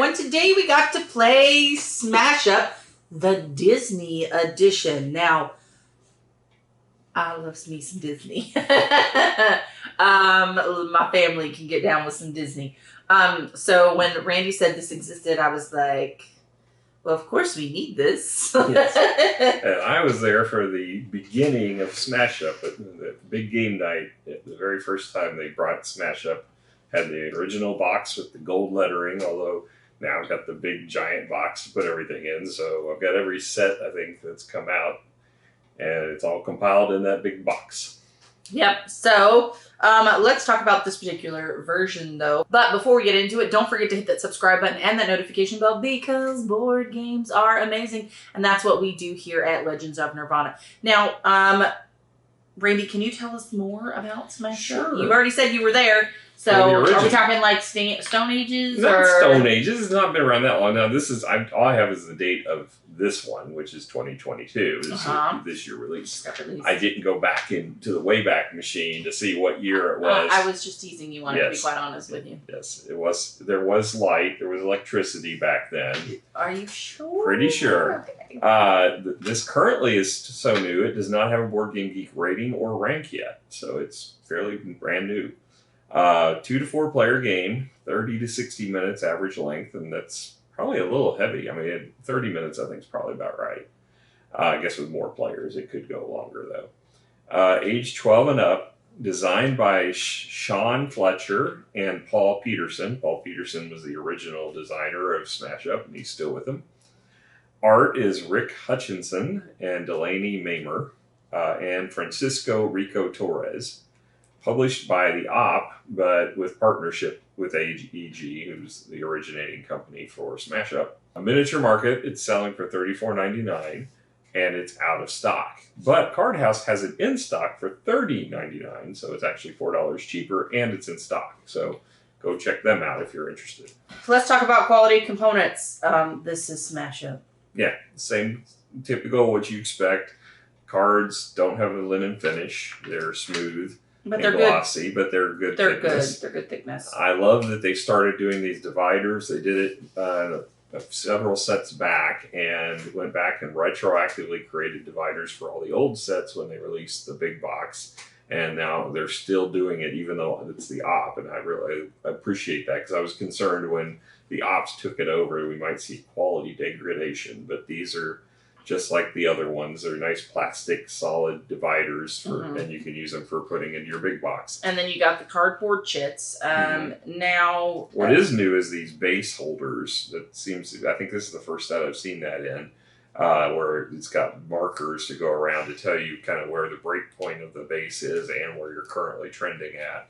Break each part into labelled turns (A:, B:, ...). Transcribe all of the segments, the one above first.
A: and today we got to play Smash Up, the Disney edition. Now, I love me some Disney. My family can get down with some Disney. So when Randy said this existed, I was like, well, of course we need this.
B: Yes. And I was there for the beginning of Smash Up, at the big game night. The very first time they brought Smash Up, had the original box with the gold lettering, although now I've got the big giant box to put everything in. So I've got every set, I think, that's come out, and it's all compiled in that big box.
A: Yep. So let's talk about this particular version, though. But before we get into it, don't forget to hit that subscribe button and that notification bell, because board games are amazing. And that's what we do here at Legends of Nirvana. Now, Randy, can you tell us more about Smash Up?
B: Sure.
A: You already said you were there. So are we talking like Stone Ages?
B: Not Stone Ages. It's not been around that long. Now, this is, all I have is the date of this one, which is 2022. This year release. I didn't go back into the Wayback Machine to see what year it was.
A: I was just teasing you on it, to be quite honest with you.
B: Yes, it was. There was light. There was electricity back then.
A: Are you sure?
B: Pretty sure. Okay. This currently is so new, it does not have a Board Game Geek rating or rank yet. So it's fairly brand new. 2 to 4 player game, 30 to 60 minutes average length, and that's probably a little heavy. I mean, 30 minutes I think is probably about right. I guess with more players it could go longer though. Age 12 and up, designed by Sean Fletcher and Paul Peterson. Paul Peterson was the original designer of Smash Up, and he's still with them. Art is Rick Hutchinson and Delaney Mamer, and Francisco Rico Torres. Published by the Op, but with partnership with AEG, who's the originating company for Smash Up. A miniature market, it's selling for $34.99, and it's out of stock. But Card House has it in stock for $30.99, so it's actually $4 cheaper, and it's in stock. So go check them out if you're interested.
A: So let's talk about quality components. This is Smash Up.
B: Yeah, same typical what you expect. Cards don't have a linen finish. They're smooth.
A: But they're
B: glossy, but they're good thickness.
A: They're good thickness.
B: I love that they started doing these dividers. They did it several sets back and went back and retroactively created dividers for all the old sets when they released the big box. And now they're still doing it, even though it's the Op. And I really appreciate that, because I was concerned when the Ops took it over, we might see quality degradation. But these are just like the other ones. They're nice plastic solid dividers and you can use them for putting in your big box.
A: And then you got the cardboard chits. Now,
B: what is new is these base holders. That seems to, I think this is the first set I've seen that in, where it's got markers to go around to tell you kind of where the break point of the base is and where you're currently trending at,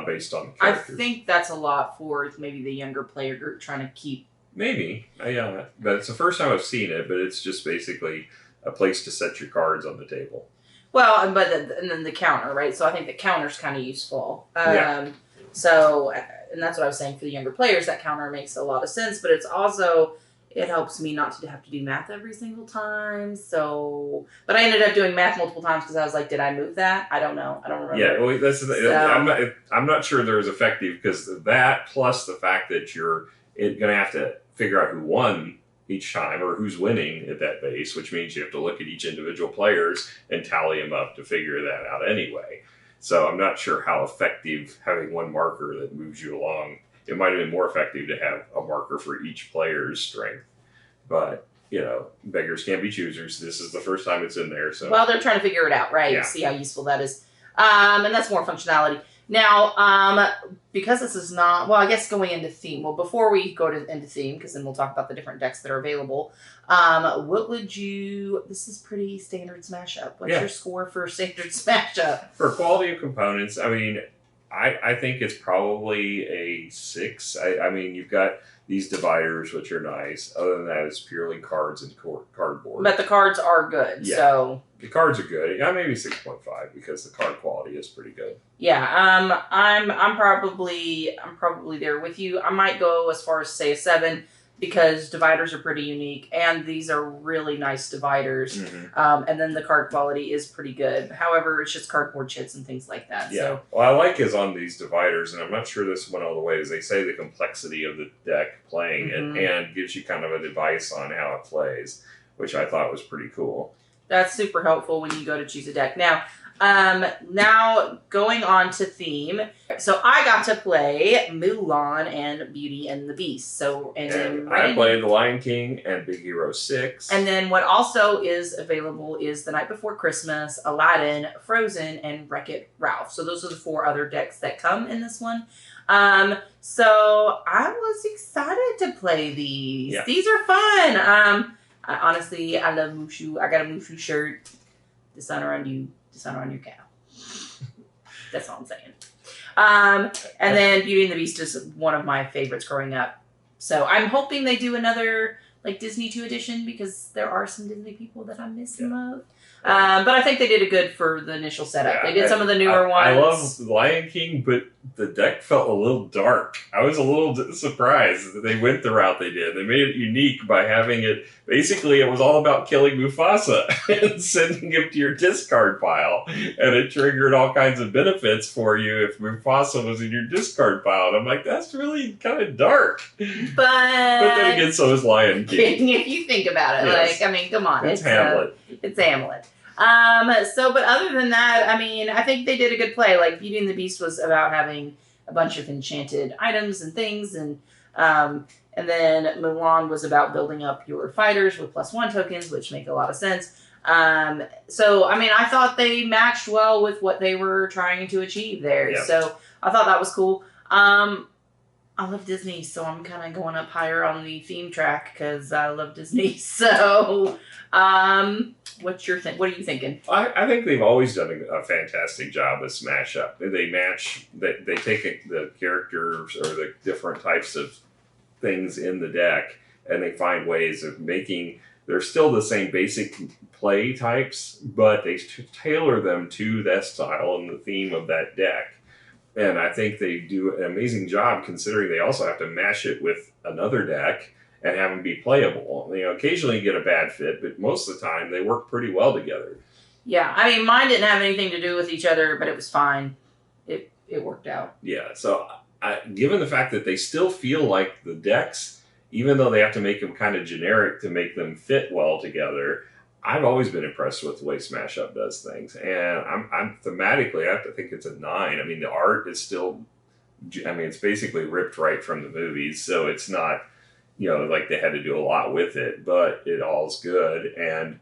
B: based on the characters.
A: I think that's a lot for maybe the younger player group trying to keep.
B: Maybe, yeah, but it's the first time I've seen it. But it's just basically a place to set your cards on the table.
A: Well, and then the counter, right? So I think the counter's kind of useful. So, and that's what I was saying for the younger players. That counter makes a lot of sense, but it's also, it helps me not to have to do math every single time. So, but I ended up doing math multiple times because I was like, did I move that? I don't know. I don't remember.
B: Yeah, well, that's I'm not sure they're as effective, because of that, plus the fact that you're going to have to figure out who won each time or who's winning at that base, which means you have to look at each individual players and tally them up to figure that out anyway. So I'm not sure how effective having one marker that moves you along. It might have been more effective to have a marker for each player's strength. But, you know, beggars can't be choosers. This is the first time it's in there. So,
A: well, they're trying to figure it out, right?
B: Yeah.
A: See how useful that is. And that's more functionality. Now, because this is not, well, I guess going into theme. Well, before we go into theme, because then we'll talk about the different decks that are available. What would you, this is pretty standard Smash Up. What's your score for standard Smash Up?
B: For quality of components, I mean, I think it's probably a 6. I mean, you've got these dividers, which are nice. Other than that, it's purely cards and cardboard.
A: But the cards are good, so...
B: The cards are good. Yeah, maybe 6.5, because the card quality is pretty good.
A: Yeah, I'm probably there with you. I might go as far as say a 7. because dividers are pretty unique, and these are really nice dividers. And then the card quality is pretty good. However, it's just cardboard chits and things like that.
B: Yeah.
A: So,
B: well, I like is on these dividers, and I'm not sure this went all the way, is they say the complexity of the deck playing it and gives you kind of an advice on how it plays, which I thought was pretty cool.
A: That's super helpful when you go to choose a deck. Now going on to theme. So I got to play Mulan and Beauty and the Beast.
B: And I played The Lion King and Big Hero 6.
A: And then what also is available is The Night Before Christmas, Aladdin, Frozen, and Wreck-It Ralph. So those are the 4 other decks that come in this one. So I was excited to play these. Yeah. These are fun. Honestly, I love Mushu. I got a Mushu shirt. Dishonor on you. Dishonor on your cow. That's all I'm saying. And then Beauty and the Beast is one of my favorites growing up. So I'm hoping they do another like Disney 2 edition because there are some Disney people that I'm missing of. But I think they did a good for the initial setup. Yeah, they did some of the newer ones.
B: I love Lion King, but the deck felt a little dark. I was a little surprised that they went the route they did. They made it unique by having it, basically it was all about killing Mufasa and sending him to your discard pile. And it triggered all kinds of benefits for you if Mufasa was in your discard pile. And I'm like, that's really kind of dark. But then again, so is Lion King.
A: If you think about it, yes. Like, I mean, come on.
B: It's Hamlet.
A: It's Hamlet. But other than that, I mean, I think they did a good play. Like, Beauty and the Beast was about having a bunch of enchanted items and things, and then Mulan was about building up your fighters with +1 tokens, which make a lot of sense. So, I mean, I thought they matched well with what they were trying to achieve there. Yep. So, I thought that was cool. I love Disney, so I'm kind of going up higher on the theme track because I love Disney. So, what are you thinking?
B: I think they've always done a fantastic job with Smash Up. They match, they take the characters or the different types of things in the deck, and they find ways of making, they're still the same basic play types, but they tailor them to that style and the theme of that deck. And I think they do an amazing job considering they also have to mash it with another deck and have them be playable. You know, occasionally you get a bad fit, but most of the time they work pretty well together.
A: Yeah, I mean, mine didn't have anything to do with each other, but it was fine. It worked out. Yeah,
B: so given the fact that they still feel like the decks, even though they have to make them kind of generic to make them fit well together, I've always been impressed with the way Smash Up does things. And I'm thematically, I have to think it's a 9. I mean, the art is still, I mean, it's basically ripped right from the movies, so it's not, you know, like they had to do a lot with it, but it all's good. And,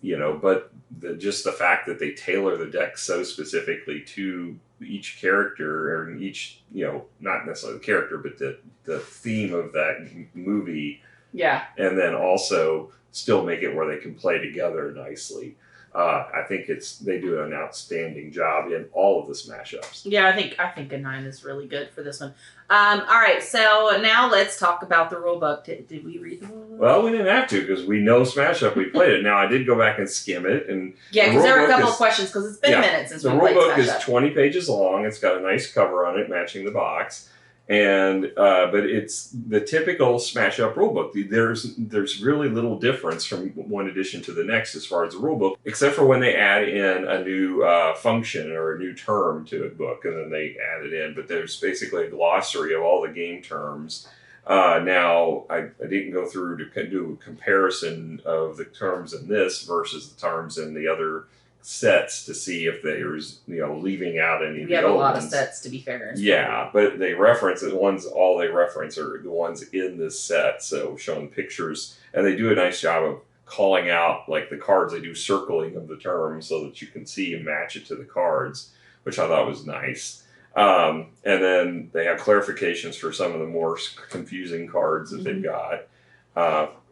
B: you know, but just the fact that they tailor the deck so specifically to each character or each, you know, not necessarily the character, but the theme of that movie.
A: Yeah.
B: And then also still make it where they can play together nicely. I think they do an outstanding job in all of the Smash Ups.
A: Yeah, I think a 9 is really good for this one. All right, so now let's talk about the rulebook. Did we read the rulebook?
B: Well, we didn't have to because we know Smash Up. We played it. Now I did go back and skim it, and
A: because there were a couple of questions because it's been a minute since we played Smash Up.
B: The rulebook is 20 pages long. It's got a nice cover on it, matching the box. And but it's the typical Smash Up rulebook. There's really little difference from one edition to the next as far as the rulebook, except for when they add in a new function or a new term to a book, and then they add it in. But there's basically a glossary of all the game terms. Now, I didn't go through to do a comparison of the terms in this versus the terms in the other sets to see if there's, you know, leaving out any of the old ones. We have a lot
A: of sets, to be fair.
B: Yeah, but they reference it. All they reference are the ones in this set, so showing pictures. And they do a nice job of calling out, like the cards, they do circling of the terms so that you can see and match it to the cards, which I thought was nice. And then they have clarifications for some of the more confusing cards that they've got.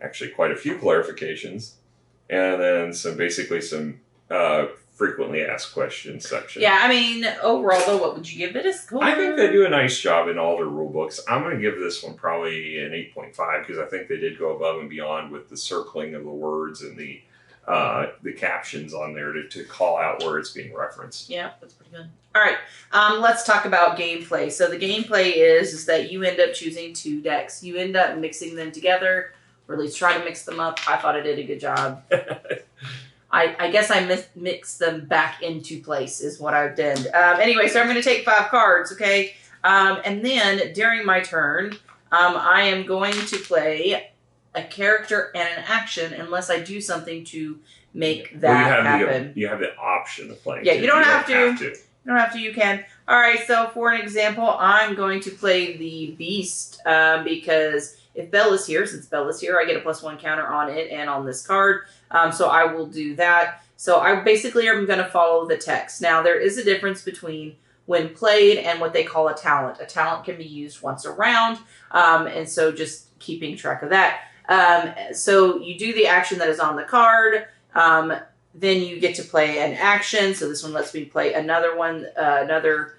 B: Actually, quite a few clarifications. And then some frequently asked questions section.
A: Yeah, I mean, overall, though, what would you give it a score?
B: I think they do a nice job in all their rule books. I'm going to give this one probably an 8.5 because I think they did go above and beyond with the circling of the words and the the captions on there to call out where it's being referenced.
A: Yeah, that's pretty good. All right, let's talk about gameplay. So the gameplay is that you end up choosing 2 decks. You end up mixing them together, or at least try to mix them up. I thought I did a good job. I guess I mixed them back into place is what I did. Anyway, so I'm going to take 5 cards, okay? And then during my turn, I am going to play a character and an action unless I do something to make that happen.
B: You have the option of playing.
A: Yeah, you don't have to. You don't have to, you can. All right, so for an example, I'm going to play the Beast because if Bella's here, since Bella's here, I get a +1 counter on it and on this card. So I will do that. So I basically am going to follow the text. Now, there is a difference between when played and what they call a talent. A talent can be used once a round, and so just keeping track of that. So you do the action that is on the card. Then you get to play an action. So this one lets me play another one, another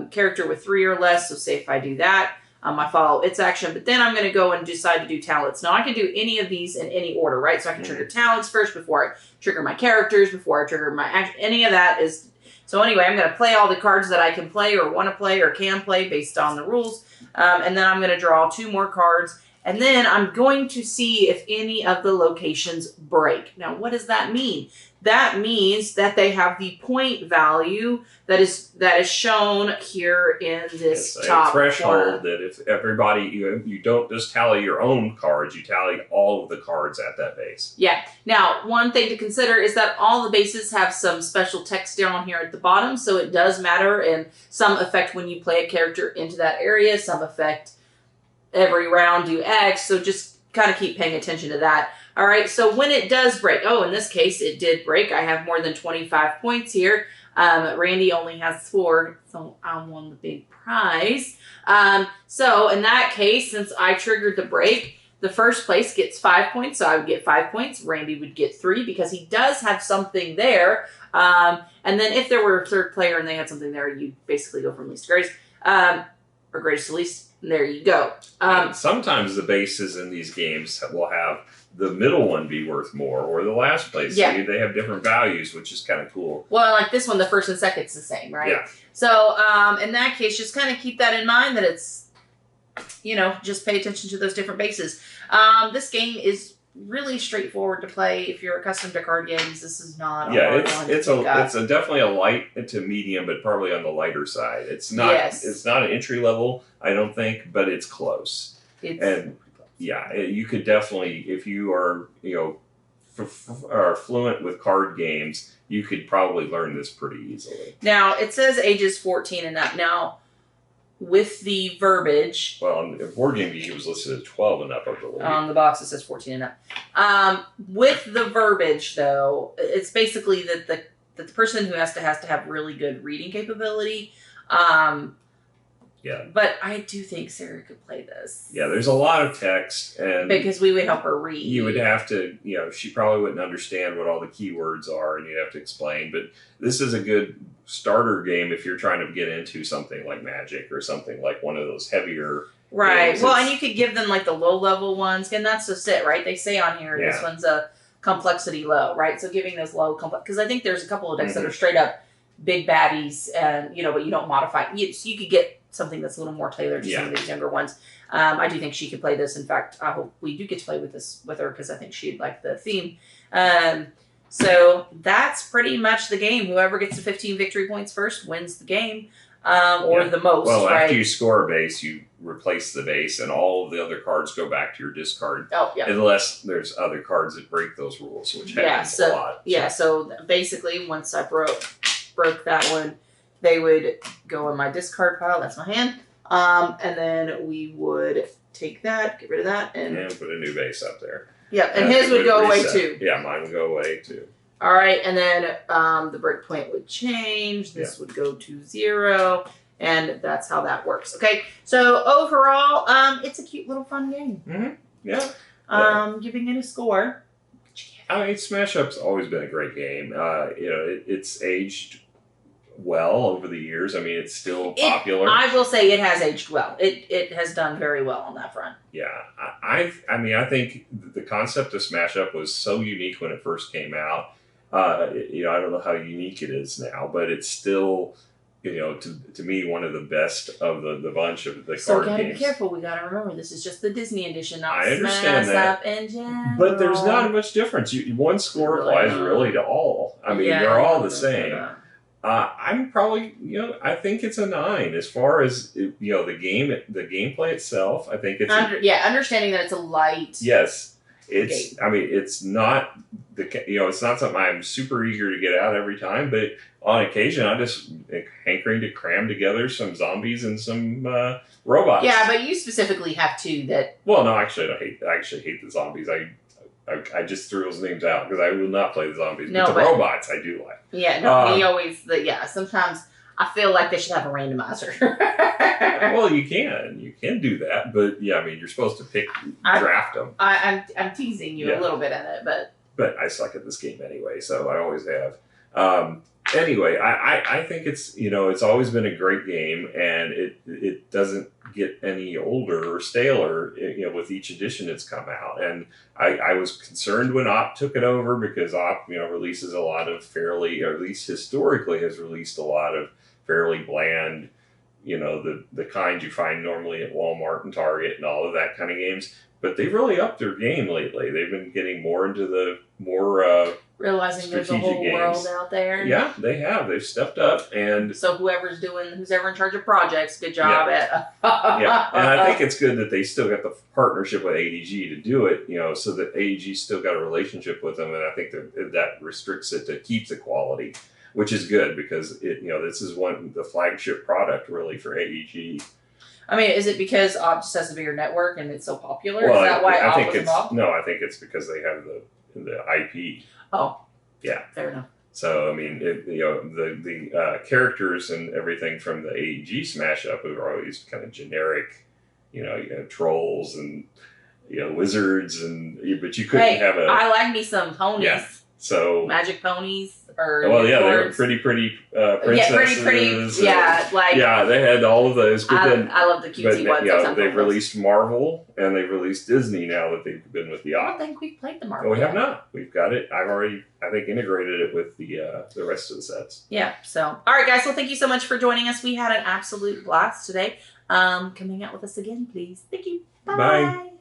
A: character with 3 or less. So say if I do that, I follow its action. But then I'm going to go and decide to do talents. Now I can do any of these in any order, right? So I can trigger talents first before I trigger my characters, before I trigger my action. Any of that is... So anyway, I'm going to play all the cards that I can play or want to play or can play based on the rules. And then I'm going to draw 2 more cards. And then I'm going to see if any of the locations break. Now, what does that mean? That means that they have the point value that is shown here in this top
B: threshold
A: corner.
B: that if everybody, you don't just tally your own cards, you tally all of the cards at that base.
A: Yeah. Now, one thing to consider is that all the bases have some special text down here at the bottom, so it does matter, and some affect when you play a character into that area, some affect every round do X, so just kind of keep paying attention to that. All right, so when it does break, in this case, it did break. I have more than 25 points here. Randy only has 4, so I won the big prize. So in that case, since I triggered the break, the first place gets 5 points, so I would get 5 points. Randy would get 3 because he does have something there. And then if there were a third player and they had something there, you basically go from least to greatest, or greatest to least. There you go.
B: Sometimes the bases in these games will have the middle one be worth more, or the last place.
A: Yeah.
B: They have different values, which is kind of cool.
A: Well, like this one, the first and second's the same, right?
B: Yeah.
A: So in that case, just kind of keep that in mind that it's, just pay attention to those different bases. This game is really straightforward to play. If you're accustomed to card games, this is not a hard one.
B: It's definitely a light to medium, but probably on the lighter side. It's not It's not an entry level, I don't think, but it's close. You could definitely, if you are are fluent with card games, you could probably learn this pretty easily.
A: Now it says ages 14 and up. Now with the verbiage.
B: Well, in Board Game Geek, it was listed as 12 and up, I believe.
A: On the box, it says 14 and up. With the verbiage, though, it's basically that the person who has to have really good reading capability.
B: Yeah.
A: But I do think Sarah could play this.
B: Yeah, there's a lot of text, and
A: because we would help her read.
B: You would have to, she probably wouldn't understand what all the keywords are, and you'd have to explain. But this is a good starter game if you're trying to get into something like Magic or something like one of those heavier
A: right
B: games.
A: Well, and you could give them like the low level ones, and that's just it, right? They say on here this one's a complexity low, right? So giving those low complex, because I think there's a couple of decks that are straight up big baddies, and but you don't modify. So you could get something that's a little more tailored to some of these younger ones. I do think she could play this. In fact, I hope we do get to play with her because I think she'd like the theme. So that's pretty much the game. Whoever gets to 15 victory points first wins the game, or the most.
B: Well,
A: right?
B: After you score a base, you replace the base, and all of the other cards go back to your discard.
A: Oh, yeah.
B: Unless there's other cards that break those rules, which happens a lot.
A: Yeah, so basically, once I broke that one, they would go in my discard pile. That's my hand. And then we would take that, get rid of that, and
B: put a new base up there.
A: Yeah, and his would go away too.
B: Yeah, mine would go away too.
A: All right, and then the breakpoint would change. This would go to 0, and that's how that works. Okay, so overall, it's a cute little fun game.
B: Mm-hmm. Yeah.
A: Giving it a score.
B: I mean, Smash Up's always been a great game. It's aged well over the years. I mean, it's still popular.
A: I will say it has aged well. It has done very well on that front.
B: Yeah, I mean, I think the concept of Smash Up was so unique when it first came out. You know, I don't know how unique it is now, but it's still, you know, to me, one of the best of the bunch of the
A: so
B: card games. So
A: gotta be careful. We gotta remember this is just the Disney edition, not
B: I understand
A: Smash
B: that.
A: Up in general.
B: But there's not much difference. One score applies really to all. I mean, they're all the same. I'm probably, you know, I think it's a 9 as far as, you know, the gameplay itself. I think it's
A: understanding that it's a light.
B: Yes, it's. Game. I mean, it's not it's not something I'm super eager to get out every time, but on occasion, I just hankering to cram together some zombies and some robots.
A: Yeah, but you specifically have 2 that.
B: Well, no, actually, I actually hate the zombies. I just threw those names out because I will not play the zombies. No, but the robots I do like.
A: Yeah, no, he always. Sometimes I feel like they should have a randomizer.
B: Well, you can do that, but yeah, I mean, you're supposed to draft them.
A: I'm teasing you a little bit in it,
B: but I suck at this game anyway, so I always have. Anyway, I think it's, you know, it's always been a great game, and it doesn't get any older or staler, you know, with each edition it's come out. And I was concerned when Op took it over because Op, you know, releases a lot of fairly, or at least historically has released a lot of fairly bland, you know, the kind you find normally at Walmart and Target and all of that kind of games. But they've really upped their game lately. They've been getting more into the more
A: realizing there's a whole world out there.
B: Yeah, they have. They've stepped up, and
A: so whoever's ever in charge of projects, good job at.
B: Yeah, and I think it's good that they still got the partnership with ADG to do it. You know, so that ADG still got a relationship with them, and I think that restricts it to keep the quality, which is good because this is the flagship product really for AEG.
A: I mean, is it because Op just has a bigger network and it's so popular? Well, is that why Op was involved?
B: No, I think it's because they have the IP.
A: Oh,
B: yeah,
A: fair enough.
B: So I mean, the characters and everything from the AEG Smash Up are always kind of generic, you know, trolls and wizards but you couldn't have a.
A: I like me some ponies.
B: Yeah. So
A: magic ponies.
B: They were pretty princesses.
A: Yeah, pretty. Yeah,
B: they had all of those. But
A: I love the cutesy ones.
B: Yeah, they've released Marvel and they've released Disney now that they've been with the Op.
A: I don't think we've played the Marvel.
B: We have not. We've got it. I've already, I think, integrated it with the rest of the sets.
A: Yeah. So, all right, guys. Well, thank you so much for joining us. We had an absolute blast today. Coming out with us again, please. Thank you. Bye.
B: Bye.